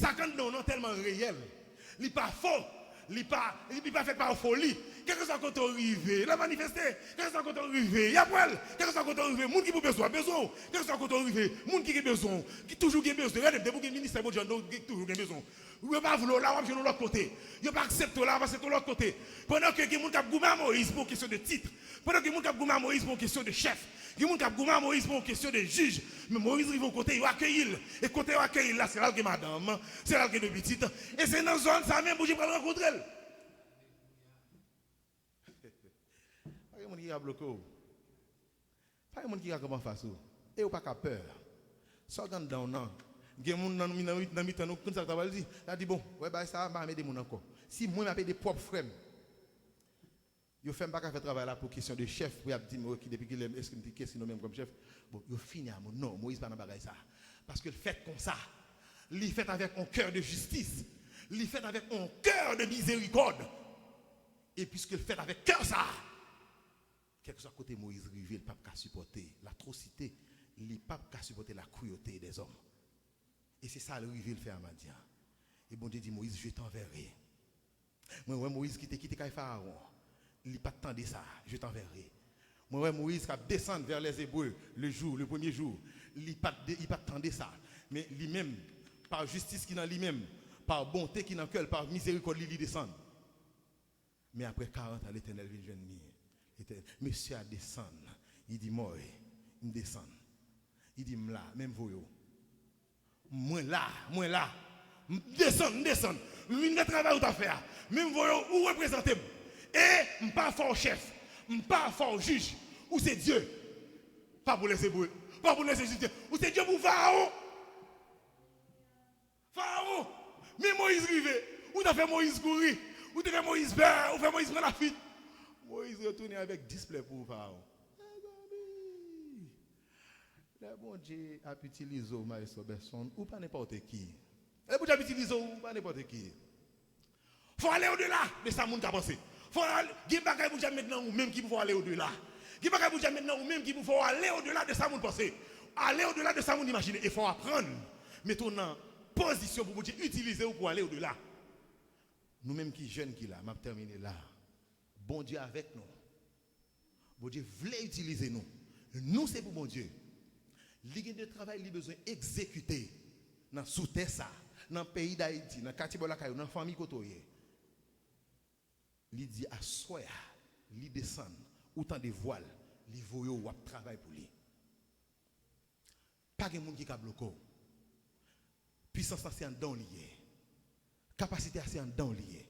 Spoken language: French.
Ça quand non tellement réel. Il n'est pas faux. Il n'est pas fait par folie. Qu'est-ce que ça quand on arrive? La manifester. Qu'est-ce que ça quand on arrive? Il y a poil. Qu'est-ce que ça quand on arrive? Moun qui a besoin. Qu'est-ce que ça quand on arrive? Moun qui a besoin. Qui toujours a besoin. Regardez, dès que le ministère de Dieu toujours a besoin. Vous ne pas vouloir là, on va de l'autre côté. Vous ne pas accepter là, on va de l'autre côté. Pendant que les gens qui ont Moïse pour question de titre. Pendant que les gens qui ont Moïse pour question de chef. Les gens qui ont Moïse pour question de juge. Mais Moïse arrive au côté, il va accueillir. Et côté il va accueillir là, c'est là que madame, c'est là que de petite. Et c'est dans la zone, ça même pour que je le rencontrer. Pas de monde qui a bloqué. Pas de monde qui a comment faire ça. Et ou pas qu'à peur. Ça quand dans non. Il y a des gens dans mi temps comme ça va dire. Il dit bon, ouais bah ça va aider mon encore. Si moi m'appelle des propres frères. Yo fait pas faire travail là pour question de chef pour dire qui depuis qu'il est-ce qu'il question même comme chef. Bon, yo fini à mon non, Moïse pas dans bagaille ça. Parce que le fait comme ça, il fait avec un cœur de justice, il fait avec un cœur de miséricorde. Et puisque le fait avec cœur ça, quel que soit côté Moïse rivé, le pape qu'a supporter l'atrocité, le pape qu'a supporter la cruauté des hommes. Et c'est ça le rivé le fait à Madian. Et bon Dieu dit Moïse, je t'enverrai. Moi Moïse qui t'a quitté Pharaon. Il n'a pas attendu ça, je t'enverrai. Moi, Moïse qui descend vers les Hébreux le premier jour, il n'a pas attendu ça. Mais lui-même, par justice qui est dans lui-même, par bonté qui est dans le cœur, par miséricorde, il descend. Mais après 40 ans, l'Éternel vient venir. Monsieur a descend. Il dit, moi, il descend. Il dit, là, même vous. Moi là. Descend. Je ne travail où faire. Même vous, où représentez-vous. Et je ne suis pas fort chef, je ne suis pas fort juge. Ou c'est Dieu, pas pour les Hébreux, pas pour les Égyptiens. Ou c'est Dieu pour Pharaon. Pharaon, mais Moïse rivé. Ou t'as fait Moïse courir, ou t'as fait Moïse peur, ou fait Moïse prendre la fuite. Moïse retourne avec display pour Pharaon. Le bon Dieu a utilisé maître personne ou pas n'importe qui. Le bon Dieu a utilisé ou pas n'importe qui. Il faut aller au-delà de ça, moun ka pensé. Faut aller, il y a des choses maintenant ou même qui faut aller au-delà. Il y a des choses maintenant ou même qui faut aller au-delà de ça, moun pensé. Aller au-delà de ça, moun imaginer. Il faut apprendre. Mettons en position pour vous utiliser ou pour aller au-delà. Nous-mêmes qui jeunes qui là, m'a terminé là. Bon Dieu avec nous. Bon Dieu voulait utiliser nous. Nous c'est pour bon Dieu. Ligue de travail, il a besoin d'exécuter dans sous terre ça, dans le pays d'Haïti, dans le quartier Bolakayo, dans la famille Kotoye. Il dit à soi, il descend, autant de voiles, il voit ou travail pour lui. Pas de monde qui a bloqué. Puissance c'est en don lié. Capacité c'est en don lié.